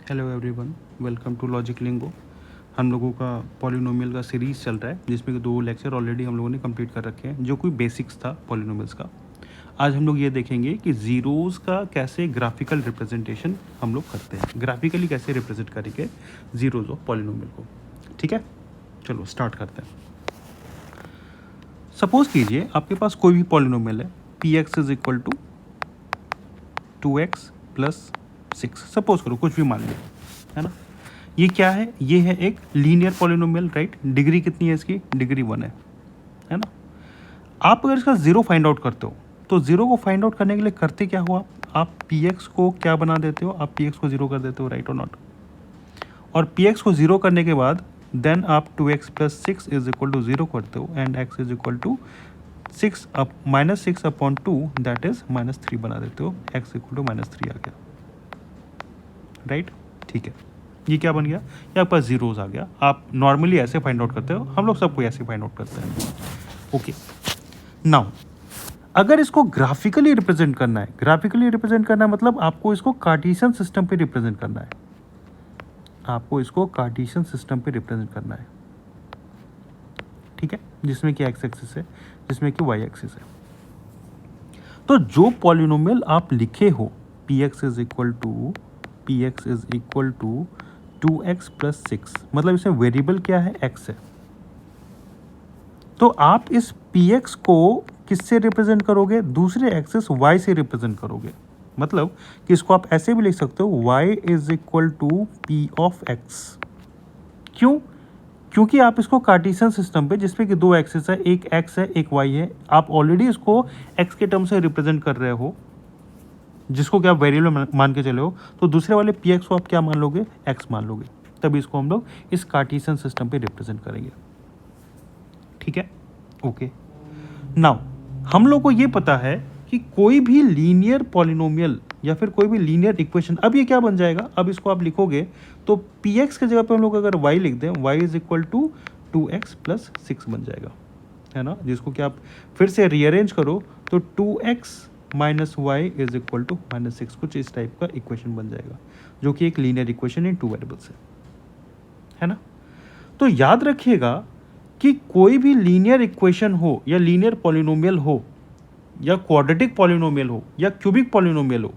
Hello everyone, welcome to logic lingo. हम लोगों का पॉलिनोमियल का सीरीज़ चल रहा है जिसमें कि 2 लेक्चर ऑलरेडी हम लोगों ने कंप्लीट कर रखे हैं जो कोई बेसिक्स था पॉलिनोमियल्स का। आज हम लोग ये देखेंगे कि ज़ीरोज़ का कैसे ग्राफिकल रिप्रेजेंटेशन हम लोग करते हैं, ग्राफिकली कैसे रिप्रेजेंट करेंगे ज़ीरोज़ ऑफ पॉलिनोमियल को। ठीक है, चलो स्टार्ट करते हैं। सपोज़ कीजिए आपके पास कोई भी पॉलिनोमियल है, P X is equal to 2x plus 6, suppose करो कुछ भी मान लिया, है ना। ये क्या है? ये है एक लीनियर पॉलिनोमियल, राइट। डिग्री कितनी है इसकी? डिग्री 1 है ना। आप अगर इसका ज़ीरो फाइंड आउट करते हो तो ज़ीरो को फाइंड आउट करने के लिए करते क्या हो आप पी एक्स को क्या बना देते हो? आप पी एक्स को ज़ीरो कर देते हो, राइट और नॉट। और पी एक्स को ज़ीरो करने के बाद देन आप 2x plus 6 is equal to 0 करते हो and x is equal to -6 upon 2 that is -3 बना देते हो। x इक्वल टू -3 आ गया, राइट। ठीक है, ये क्या बन गया? ये आपके पास जीरोज आ गया। आप नॉर्मली ऐसे फाइंड आउट करते हो, हम लोग सबको ऐसे फाइंड आउट करते हैं। ओके, नाउ अगर इसको ग्राफिकली रिप्रेजेंट करना है, ग्राफिकली रिप्रेजेंट करना है मतलब आपको इसको कार्टेशियन सिस्टम पे रिप्रेजेंट करना है। आपको इसको कार्टेशियन सिस्टम पे रिप्रेजेंट करना है, ठीक है, जिसमें कि एक्स एक्सिस है, जिसमें कि वाई एक्सिस है। तो जो पॉलिनोमियल आप लिखे हो P X is equal to 2x plus 6, मतलब इसमें वेरिएबल क्या है? x है। तो आप इस px को किससे रिप्रेजेंट करोगे? दूसरे एक्सिस y से रिप्रेजेंट करोगे। मतलब कि इसको आप ऐसे भी लिख सकते हो y is equal to p of x। क्यों? क्योंकि आप इसको कार्टेशियन सिस्टम पे, जिसपे कि दो एक्सिस है, एक x है एक y है, आप ऑलरेडी इसको x के टर्म से रिप्रेजेंट कर रहे हो, जिसको क्या आप वेरिएबल मान के चले हो, तो दूसरे वाले पी एक्स को आप क्या मान लोगे? एक्स मान लोगे। तभी इसको हम लोग इस कार्टेशियन सिस्टम पे रिप्रेजेंट करेंगे, ठीक है। ओके, नाउ हम लोग को ये पता है कि कोई भी लीनियर पॉलिनोमियल या फिर कोई भी लीनियर इक्वेशन, अब ये क्या बन जाएगा? अब इसको आप लिखोगे तो पी एक्स की जगह पे हम लोग अगर y लिख दें, y is equal to 2x plus 6 बन जाएगा, है ना। जिसको कि आप फिर से रीअरेंज करो तो 2x minus Y is equal to -6, कुछ इस टाइप का इक्वेशन बन जाएगा, जो कि एक लीनियर इक्वेशन इन 2 वेरिएबल्स है ना। तो याद रखिएगा कि कोई भी लीनियर इक्वेशन हो या लीनियर पॉलिनोमियल हो या क्वाड्रेटिक पॉलिनोमियल हो या क्यूबिक पॉलिनोमियल हो,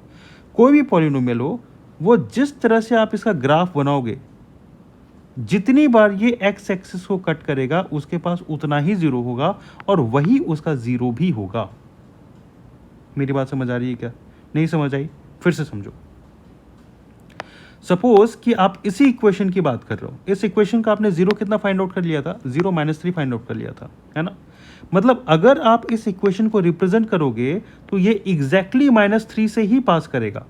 कोई भी पॉलिनोमियल हो, वो जिस तरह से आप इसका ग्राफ बनाओगे, जितनी बार ये एक्स एक्सिस को कट करेगा उसके पास उतना ही जीरो होगा और वही उसका जीरो भी होगा। मेरी बात समझ आ रही है क्या? नहीं समझ आई? फिर से समझो। सपोज कि आप इसी इक्वेशन की बात कर रहे हो, इस इक्वेशन का आपने जीरो कितना फाइंड आउट कर लिया था? 0 -3 फाइंड आउट कर लिया था, है ना। मतलब अगर आप इस इक्वेशन को रिप्रेजेंट करोगे तो ये एग्जैक्टली -3 से ही पास करेगा,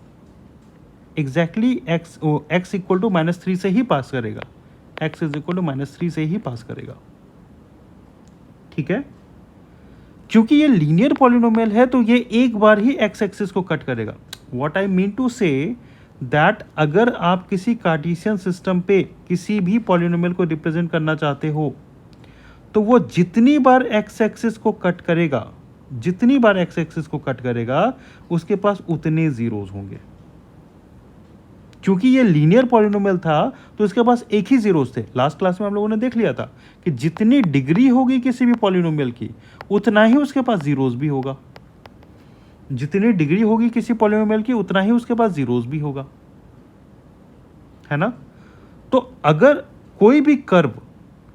एग्जैक्टली x इक्वल टू -3 से ही पास करेगा, x इज इक्वल टू -3 से ही पास करेगा, ठीक है। क्योंकि ये लीनियर पॉलिनोमियल है तो ये एक बार ही एक्स एक्सिस को कट करेगा। What I mean to say that अगर आप किसी कार्टेशियन सिस्टम पे किसी भी पॉलिनोमियल को रिप्रेजेंट करना चाहते हो तो वो जितनी बार एक्स एक्सिस को कट करेगा, जितनी बार एक्स एक्सिस को कट करेगा उसके पास उतने जीरोज होंगे। क्योंकि ये लीनियर पॉलिनोमियल था तो इसके पास एक ही जीरोज थे। लास्ट क्लास में हम लोगों ने देख लिया था कि जितनी डिग्री होगी किसी भी पॉलिनोमियल की उतना ही उसके पास जीरोज भी होगा, जितनी डिग्री होगी किसी पॉलिनोमियल की उतना ही उसके पास जीरोज भी होगा, है ना। तो अगर कोई भी कर्व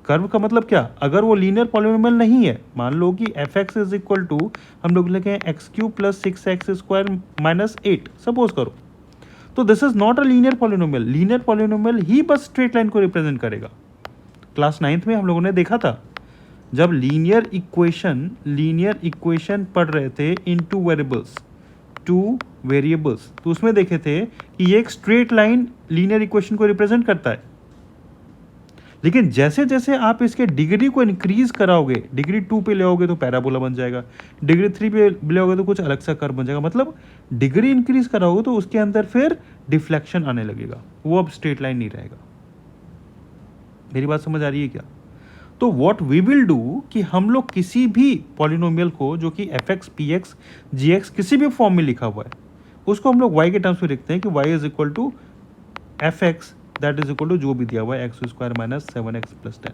का मतलब क्या? अगर वो लीनियर पॉलिनोमियल नहीं है, मान लो कि F x is equal to हम लोग लिखे x cube plus 6x square minus 8, suppose करो, तो this is not a linear polynomial. Linear polynomial ही बस स्ट्रेट लाइन को रिप्रेजेंट करेगा। क्लास 9th में हम लोगों ने देखा था जब लीनियर इक्वेशन पढ़ रहे थे इन 2 वेरिएबल्स, तो उसमें देखे थे कि ये एक स्ट्रेट लाइन लीनियर इक्वेशन को रिप्रेजेंट करता है। लेकिन जैसे जैसे आप इसके डिग्री को इंक्रीज कराओगे, डिग्री 2 पे ले आओगे तो पैराबोला बन जाएगा, डिग्री 3 पे ले आओगे तो कुछ अलग सा कर्व बन जाएगा। मतलब डिग्री इंक्रीज कराओगे तो उसके अंदर फिर डिफ्लेक्शन आने लगेगा, वो अब स्ट्रेट लाइन नहीं रहेगा। मेरी बात समझ आ रही है क्या? तो व्हाट वी विल डू कि हम लोग किसी भी पॉलिनोमियल को जो कि एफ एक्स पी एक्स जी एक्स किसी भी फॉर्म में लिखा हुआ है उसको हम लोग y के टर्म्स में लिखते हैं कि y is equal to F X that is equal to जो भी दिया हुआ है x square minus 7x plus 10।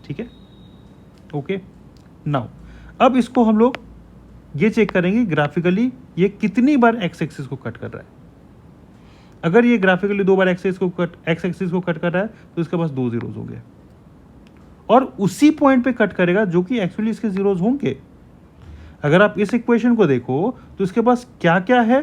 ठीक है, ओके। नाउ अब इसको हम लोग ये चेक करेंगे ग्राफिकली ये कितनी बार एक्स एक्सिस को कट कर रहा है। अगर ये ग्राफिकली 2 बार एक्स एक्सिस को कट कर रहा है तो इसके पास 2 जीरोज हो गए, और उसी पॉइंट पे कट करेगा जो कि एक्चुअली इसके जीरोज होंगे। अगर आप इस इक्वेशन को देखो तो इसके पास क्या क्या है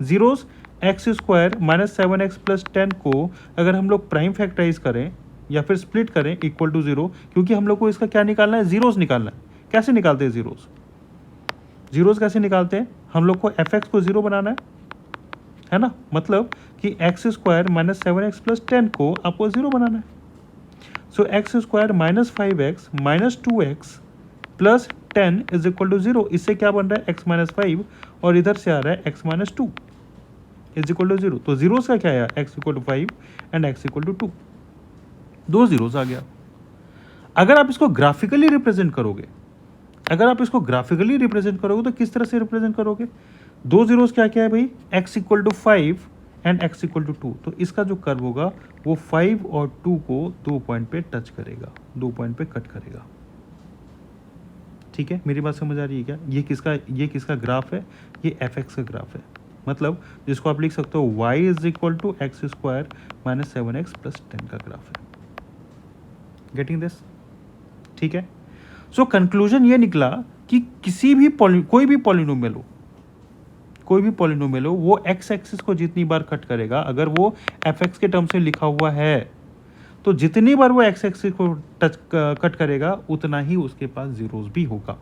zeros, x square minus 7x plus 10 को अगर हम लोग प्राइम फैक्टराइज करें या फिर स्प्लिट करें इक्वल टू 0, क्योंकि हम लोग को इसका क्या निकालना है, जीरोज निकालना है। कैसे निकालते हैं जीरोज, जीरोज कैसे निकालते हैं, हम लोग को एफ एक्स को 0 बनाना है ना, मतलब कि x square minus 7x plus 10 को आपको 0 बनाना है। So x square minus 5x minus 2x plus 10 is equal to 0। इससे क्या बन रहा है, x माइनस 5, और इधर से आ रहा है x minus 2 is equal to 0। तो जीरोस का क्या आया, x equal to 5 and x equal to 2, 2 zeros आ गया। अगर आप इसको ग्राफिकली रिप्रेजेंट करोगे, तो किस तरह से रिप्रेजेंट करोगे, 2 जीरोस क्या क्या है भाई, x equal to 5 and x equal to 2। तो इसका जो कर्व होगा वो 5 और 2 को 2 पॉइंट पे टच करेगा, 2 पॉइंट पे कट करेगा। ठीक है, मेरी बात समझ आ रही है क्या, ये किसका ग्राफ है, ये एफ एक्स का ग्राफ है, मतलब जिसको आप लिख सकते हो y is equal to x square minus 7x plus 10 का ग्राफ है। गेटिंग दिस, ठीक है। सो कंक्लूजन ये निकला कि कोई भी पॉलिनोमियल हो वो एक्स एक्सिस को जितनी बार कट करेगा, अगर वो एफ एक्स के टर्म से लिखा हुआ है तो जितनी बार वो एक्स एक्सिस को कट करेगा उतना ही उसके पास जीरोस भी होगा।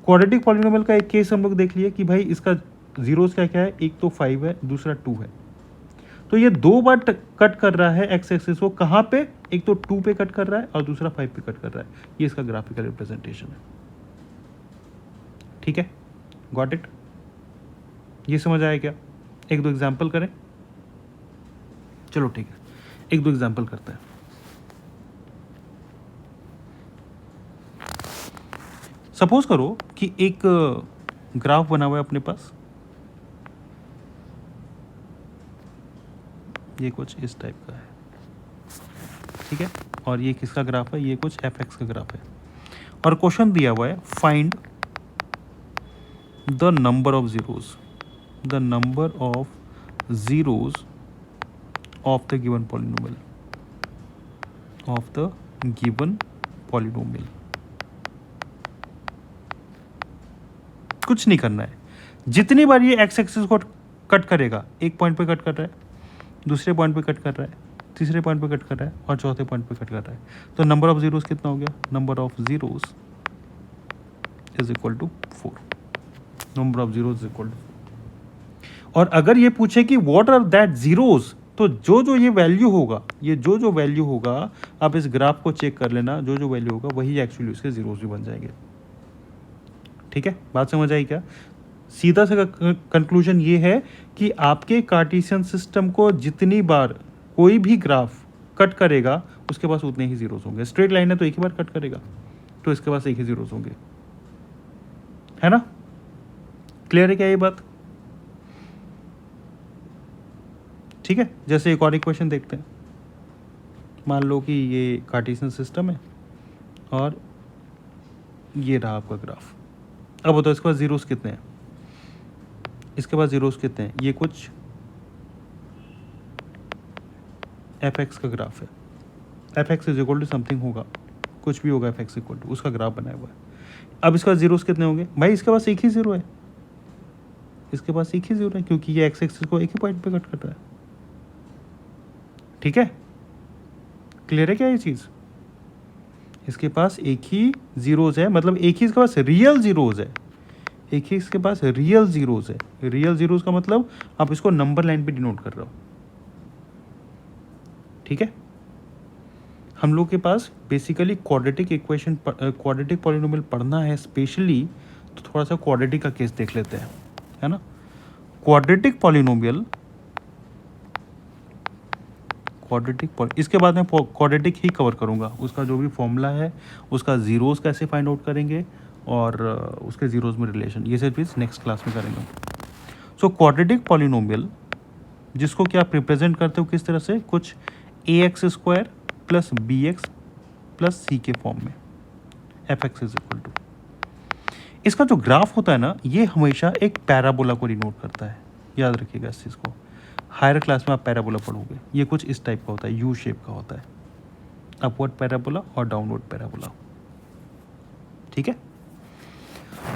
क्वाड्रेटिक पॉलिनोमियल का एक केस हम लोग देख लिए कि भाई इसका जीरोस क्या क्या है, एक तो 5 है, दूसरा 2 है। तो ये 2 बार कट कर रहा है एक्स एक्सिस को, कहाँ पे, एक तो 2 पे कट कर रहा है और दूसरा 5 पे कट कर रहा है। ये इसका ग्राफिकल रिप्रेजेंटेशन है। ठीक है, गॉट इट, ये समझ आया क्या, एक दो एग्जाम्पल करें, चलो ठीक है, एक दो एग्जाम्पल करते हैं। सपोज करो कि एक ग्राफ बना हुआ है अपने पास, ये कुछ इस टाइप का है, ठीक है, और ये किसका ग्राफ है, ये कुछ एफ एक्स का ग्राफ है, और क्वेश्चन दिया हुआ है find the number of zeros of the given polynomial. कुछ नहीं करना है, जितनी बार ये एक्स एक्सिस को कट करेगा, एक पॉइंट पे कट कर रहा है, दूसरे पॉइंट पे कट कर रहा है, तीसरे पॉइंट पे कट कर रहा है और चौथे पॉइंट पे कट कर रहा है, तो नंबर ऑफ जीरोस कितना हो गया, number of zeros is equal to 4, number of zeros is equal to 4। और अगर ये पूछे कि व्हाट आर दैट जीरोस, तो जो ये वैल्यू होगा आप इस ग्राफ को चेक कर लेना, जो वैल्यू होगा वही एक्चुअली उसके जीरोस भी बन जाएंगे। ठीक है, बात समझ आई क्या, सीधा सा कंक्लूजन ये है कि आपके कार्टेशियन सिस्टम को जितनी बार कोई भी ग्राफ कट करेगा उसके पास उतने ही जीरोस होंगे। स्ट्रेट लाइन है तो एक ही बार कट करेगा तो इसके पास एक ही जीरोस होंगे, है ना, क्लियर है क्या ये बात। ठीक है, जैसे एक और इक्वेशन देखते हैं, मान लो कि ये कार्टेशियन सिस्टम है और ये रहा आपका ग्राफ। अब बताओ इसके पास जीरोस कितने हैं, इसके पास जीरोस कितने हैं, ये कुछ एफ एक्स का ग्राफ है, f x is equal to something होगा, कुछ भी होगा एफ एक्स इक्वल टू, उसका ग्राफ बनाया हुआ है। अब इसके पास जीरोस कितने होंगे, भाई इसके पास एक ही जीरो है, इसके पास एक ही जीरो है क्योंकि ये एक्स एक्सिस को एक ही पॉइंट पे कट कर रहा है। ठीक है, क्लियर है क्या ये चीज़, इसके पास एक ही जीरोज है, मतलब एक ही इसके पास रियल जीरोज है, एक ही इसके पास रियल जीरोज है। रियल जीरोज का मतलब आप इसको नंबर लाइन पे डिनोट कर रहे हो। ठीक है, हम लोग के पास बेसिकली क्वाड्रेटिक पॉलिनोमियल पढ़ना है स्पेशली, तो थोड़ा सा क्वाड्रेटिक का केस देख लेते हैं, है ना। क्वाड्रेटिक पॉलिनोमियल, इसके बाद में क्वाड्रेटिक ही कवर करूंगा, उसका जो भी फॉर्मूला है उसका जीरोस कैसे फाइंड आउट करेंगे और उसके जीरोस में रिलेशन, ये सब चीज़ नेक्स्ट क्लास में करेंगे। सो क्वाड्रेटिक पॉलिनोमियल जिसको कि आप रिप्रेजेंट करते हो किस तरह से, कुछ a x square plus b x plus c के फॉर्म में, f x is equal to. इसका जो ग्राफ होता है ना, ये हमेशा एक पैराबोला को डिनोट करता है, याद रखिएगा इस चीज़ को। हायर क्लास में आप पैराबोला पढ़ोगे, ये कुछ इस टाइप का होता है, यू शेप का होता है, अपवर्ड पैराबोला और डाउनवर्ड पैराबोला, ठीक है।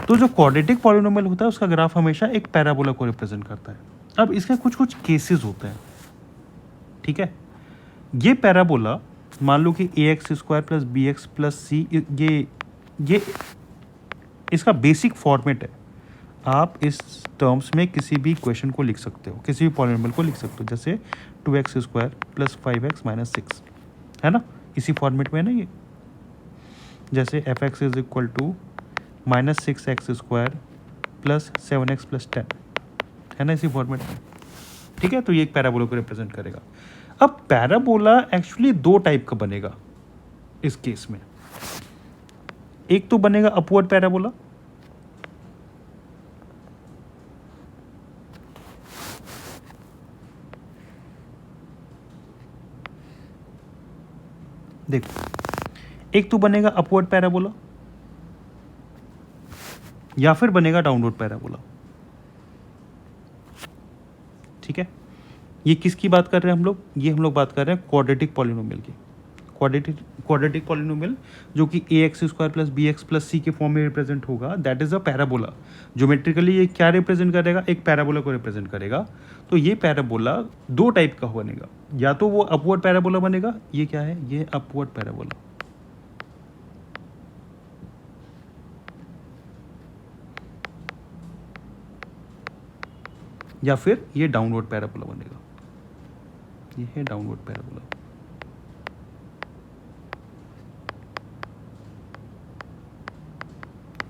तो जो क्वाड्रेटिक पॉलिनोमियल होता है उसका ग्राफ हमेशा एक पैराबोला को रिप्रेजेंट करता है। अब इसके कुछ कुछ केसेस होते हैं, ठीक है। ये पैराबोला मान लो कि a x square plus b x plus c, ये इसका बेसिक फॉर्मेट है। आप इस टर्म्स में किसी भी इक्वेशन को लिख सकते हो, किसी भी पॉलिनोमियल को लिख सकते हो, जैसे 2x square plus 5x minus 6, है ना, इसी फॉर्मेट में है ना ये। जैसे f x is equal to minus 6x square plus 7x plus 10, है ना, इसी फॉर्मेट में, ठीक है। तो ये एक पैराबोला को रिप्रेजेंट करेगा। अब पैराबोला एक्चुअली दो टाइप का बनेगा इस केस में। एक तो बनेगा अपवर्ड पैराबोला, देखो, एक तो बनेगा अपवर्ड पैराबोला या फिर बनेगा डाउनवर्ड पैराबोला, ठीक है। ये किसकी बात कर रहे हैं हम लोग, ये हम लोग बात कर रहे हैं क्वाड्रेटिक पॉलिनोमियल की। क्वाड्रेटिक पॉलिनोमियल जो कि a x square plus b x plus c के फॉर्म में रिप्रेजेंट होगा, that is a parabola. Geometrically ये क्या रिप्रेजेंट करेगा, एक पैराबोला को रिप्रेजेंट करेगा। तो ये पैराबोला दो टाइप का बनेगा, या तो वो अपवर्ड पैराबोला बनेगा, ये क्या है, ये अपवर्ड पैराबोला, या फिर ये डाउनवर्ड पैराबोला बनेगा, ये है डाउनवर्ड पैराबोला।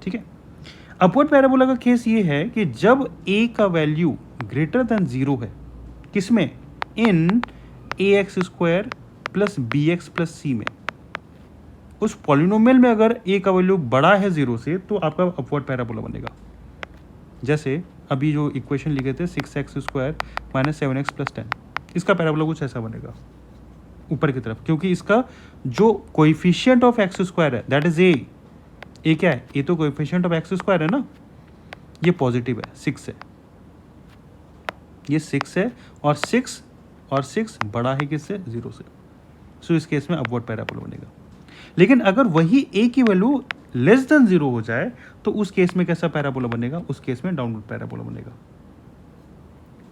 ठीक है। अपवर्ड पैराबोला का केस ये है कि जब a का वैल्यू ग्रेटर देन 0 है, किसमें, in a x square plus b x plus c में, उस पॉलिनोमियल में अगर a का वैल्यू बड़ा है 0 से, तो आपका अपवर्ड पैराबोला बनेगा। जैसे अभी जो इक्वेशन लिखे थे 6x square minus 7x plus 10, इसका पैराबोला कुछ ऐसा बनेगा ऊपर की तरफ, क्योंकि इसका जो कोएफिशिएंट ऑफ एक्स स्क्वायर है दैट इज ए क्या है, ये तो कोएफिशिएंट ऑफ एक्स स्क्वायर है ना, ये पॉजिटिव है, 6 है, ये 6 है, और 6 बड़ा है किससे, 0 से। सो इस केस में अपवर्ड पैराबोला बनेगा। लेकिन अगर वही a की वैल्यू लेस देन 0 हो जाए, तो उस केस में कैसा पैराबोला बनेगा, उस केस में डाउनवर्ड पैराबोला बनेगा,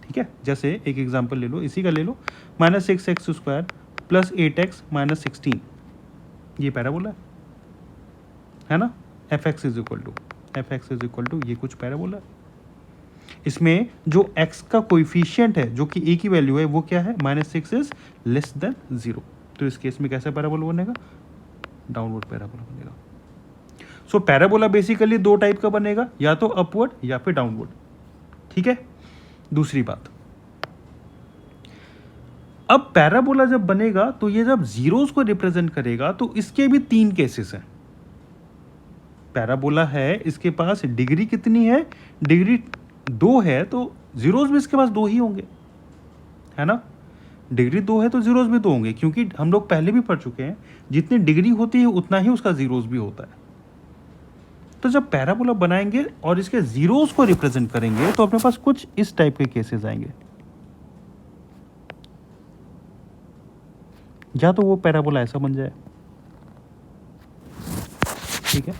ठीक है। जैसे एक एग्जांपल ले लो, इसी का ले लो, minus 6x square plus 8x minus 16, ये पैराबोला है ना। F x is equal to ये कुछ पैराबोला है। इसमें जो x का कोएफिशिएंट है, जो कि a की वैल्यू है, वो क्या है, -6 इज लेस देन 0। तो इस केस में कैसा पैराबोला बनेगा, डाउनवर्ड पैराबोला बनेगा। सो पैराबोला बेसिकली दो टाइप का बनेगा, या तो अपवर्ड या फिर डाउनवर्ड, ठीक है। दूसरी बात, अब पैराबोला जब बनेगा तो ये जब जीरोस को रिप्रेजेंट करेगा, तो इसके भी 3 केसेस हैं। पैराबोला है, इसके पास डिग्री कितनी है, डिग्री 2 है, तो जीरोस भी इसके पास 2 ही होंगे, है ना। डिग्री 2 है तो जीरोस भी 2 होंगे, क्योंकि हम लोग पहले भी पढ़ चुके हैं, जितनी डिग्री होती है उतना ही उसका जीरोस भी होता है। तो जब पैराबोला बनाएंगे और इसके जीरोस को रिप्रेजेंट करेंगे, तो अपने पास कुछ इस टाइप के केसेस आएंगे। या तो वो पैराबोला ऐसा बन जाए, ठीक है,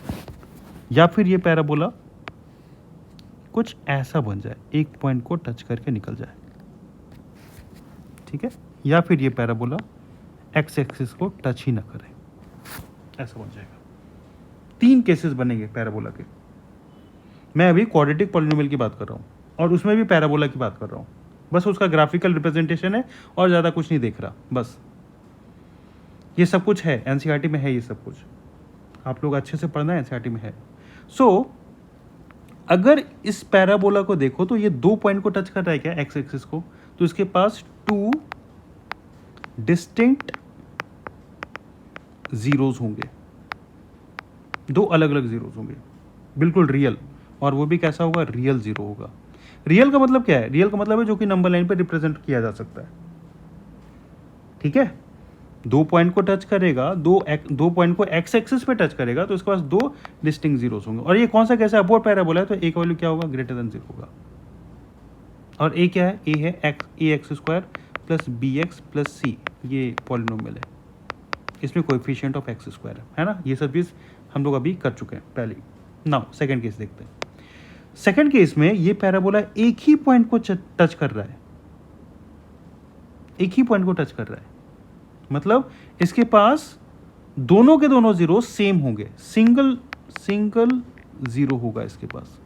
या फिर ये पैराबोला कुछ ऐसा बन जाए, एक पॉइंट को टच करके निकल जाए, ठीक है, या फिर ये पैराबोला एक्स एक्सिस को टच ही ना करे, ऐसा बन जाएगा। 3 केसेस बनेंगे पैराबोला के। मैं अभी क्वाड्रेटिक पॉलिनोमियल की बात कर रहा हूँ, और उसमें भी पैराबोला की बात कर रहा हूँ, बस उसका ग्राफिकल रिप्रेजेंटेशन है और ज़्यादा कुछ नहीं देख रहा, बस ये सब कुछ है, एनसीईआरटी में है, ये सब कुछ आप लोग अच्छे से पढ़ना है, एनसीईआरटी में है। सो अगर इस पैराबोला को देखो तो ये 2 पॉइंट को टच कर रहा है क्या, एक्स एक्सिस को, तो इसके पास 2 डिस्टिंक्ट जीरोस होंगे, 2 अलग अलग जीरोस होंगे, बिल्कुल रियल, और वो भी कैसा होगा, रियल जीरो होगा। रियल का मतलब क्या है? रियल का मतलब है जो कि नंबर लाइन पे रिप्रेजेंट किया जा सकता है, ठीक है। 2 पॉइंट को टच करेगा, दो पॉइंट को एक्स एक्सिस पे टच करेगा तो उसके पास 2 डिस्टिंक्ट जीरोस होंगे। और ये कौन सा कैसा अपवर्ड पैराबोला है, तो ए का वैल्यू क्या होगा? ग्रेटर देन 0 होगा। और ए क्या है? ए है a x square plus b x plus c, ये पॉलिनोमियल है, इसमें कोएफिशिएंट ऑफ एक्स स्क्वायर है ना। ये सब चीज़ हम लोग अभी कर चुके हैं पहले। नाउ सेकंड केस देखते हैं। सेकंड केस में ये पैराबोला एक ही पॉइंट को टच कर रहा है, एक ही पॉइंट को टच कर रहा है, मतलब इसके पास दोनों के दोनों जीरो सेम होंगे, सिंगल जीरो होगा इसके पास।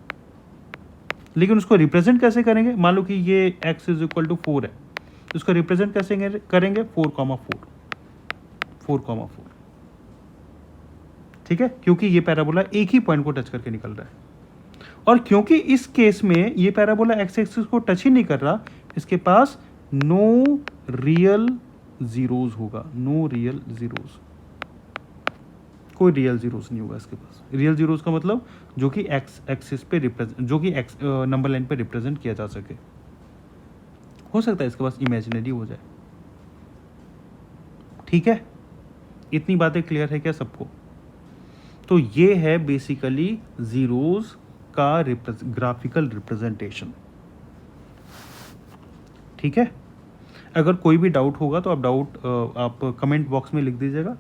लेकिन उसको रिप्रेजेंट कैसे करेंगे? मान लो कि ये x इज इक्वल टू 4 है, तो उसको रिप्रेजेंट कैसे करेंगे? 4,4, ठीक है, क्योंकि ये पैराबोला एक ही पॉइंट को टच करके निकल रहा है। और क्योंकि इस केस में ये पैराबोला एक्स एक्सिस को टच ही नहीं कर रहा, इसके पास नो रियल जीरोस होगा, नो रियल जीरोस, कोई रियल जीरोस नहीं होगा इसके पास। रियल जीरोस का मतलब जो कि एक्स एक्सिस पे रिप्रेजेंट, जो कि एक्स नंबर लाइन पे रिप्रेजेंट किया जा सके। हो सकता है इसके पास इमेजिनरी हो जाए, ठीक है। इतनी बातें क्लियर है क्या सबको? तो ये है बेसिकली जीरोस का ग्राफिकल रिप्रेजेंटेशन, ठीक है। अगर कोई भी डाउट होगा तो आप कमेंट बॉक्स में लिख दीजिएगा,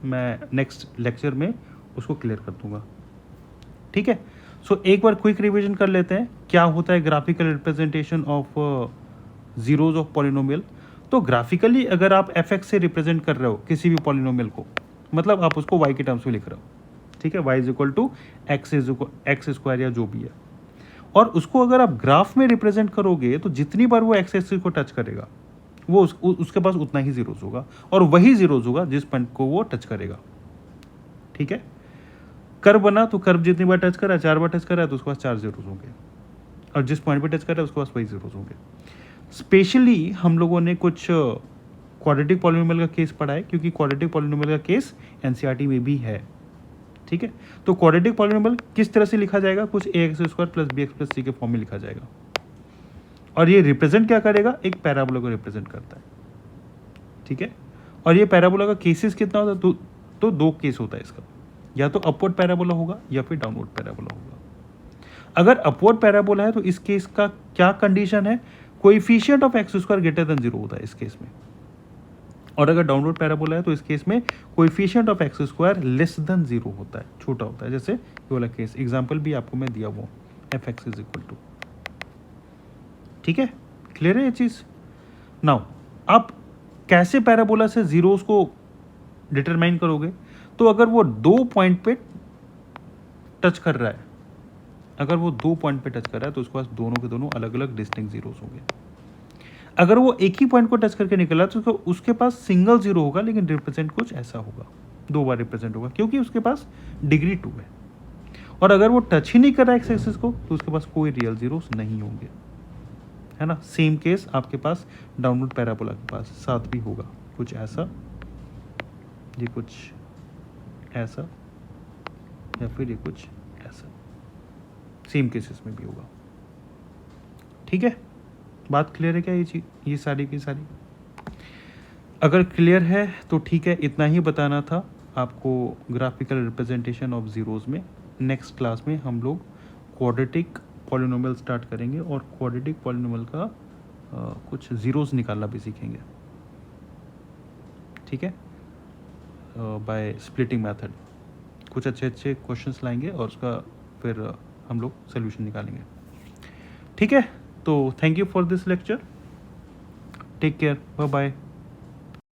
मैं नेक्स्ट लेक्चर में उसको क्लियर कर दूंगा, ठीक है। सो एक बार क्विक रिवीजन कर लेते हैं क्या होता है graphical representation of zeros of polynomial. तो ग्राफिकली अगर आप एफ एक्स से रिप्रेजेंट कर रहे हो किसी भी पॉलिनोमियल को, मतलब आप उसको वाई के टर्म्स में लिख रहे हो, ठीक है, y is equal to x square या जो भी है, और उसको अगर आप ग्राफ में रिप्रेजेंट करोगे तो जितनी बार वो एक्स एक्सिस को टच करेगा वो उसके पास उतना ही जीरोस होगा, और वही जीरोस होगा जिस पॉइंट को वो टच करेगा, ठीक है। कर्व बना तो कर्व जितनी बार टच कर रहा है, 4 बार टच कर रहा है तो उसके पास 4 जीरोस होंगे, और जिस पॉइंट पे टच कर रहा है उसके पास वही जीरोस होंगे। स्पेशली हम लोगों ने कुछ क्वाड्रेटिक पॉलिनोमियल का केस पढ़ा है, क्योंकि क्वाड्रेटिक पॉलिनोमियल का केस एनसीईआरटी में भी है, ठीक है। तो क्वाड्रेटिक पॉलिनोमियल किस तरह से लिखा जाएगा? कुछ a x square plus b x plus c के फॉर्म में लिखा जाएगा, और ये रिप्रेजेंट क्या करेगा? एक पैराबोला को रिप्रेजेंट करता है, ठीक है। और ये पैराबोला का केसेस कितना होता है? तो 2 केस होता है इसका, या तो अपवर्ड पैराबोला होगा या फिर डाउनवर्ड पैराबोला होगा। अगर अपवर्ड पैराबोला है तो इस केस का क्या कंडीशन है? Coefficient of x square greater than 0 होता है इस केस में। और अगर डाउनवर्ड पैराबोला है तो इस केस में coefficient of x square less than 0 होता है, छोटा होता है। जैसे ये वाला केस एग्जांपल भी आपको मैं दिया वो f x is equal to, ठीक है। क्लियर है ये चीज? नाउ आप कैसे पैराबोला से जीरोस को डिटरमाइन करोगे? तो अगर वो 2 पॉइंट पे टच कर रहा है, अगर वो 2 पॉइंट पे टच कर रहा है तो उसके पास दोनों के दोनों अलग अलग डिस्टिंक्ट जीरोस होंगे। अगर वो एक ही पॉइंट को टच करके निकला तो उसके पास सिंगल जीरो होगा, लेकिन रिप्रेजेंट कुछ ऐसा होगा, 2 बार रिप्रेजेंट होगा, क्योंकि उसके पास डिग्री 2 है। और अगर वो टच ही नहीं कर रहा है एक्स एक्सिस को तो उसके पास कोई रियल जीरोस नहीं होंगे, है ना। सेम केस आपके पास डाउनवर्ड पैराबोला के पास साथ भी होगा, कुछ ऐसा, ये कुछ ऐसा, या फिर ये कुछ ऐसा, सेम केसेस में भी होगा, ठीक है। बात क्लियर है क्या? ये सारी की सारी अगर क्लियर है तो ठीक है, इतना ही बताना था आपको ग्राफिकल रिप्रेजेंटेशन ऑफ जीरोस में। नेक्स्ट क्लास में हम लोग क्वाड्रेटिक पॉलिनोमियल स्टार्ट करेंगे, और क्वाड्रेटिक पॉलिनोमियल का कुछ जीरोस निकालना भी सीखेंगे, ठीक है, बाय स्प्लिटिंग मेथड। कुछ अच्छे क्वेश्चंस लाएंगे और उसका फिर हम लोग सोल्यूशन निकालेंगे, ठीक है। तो thank you for this lecture, take care, bye bye.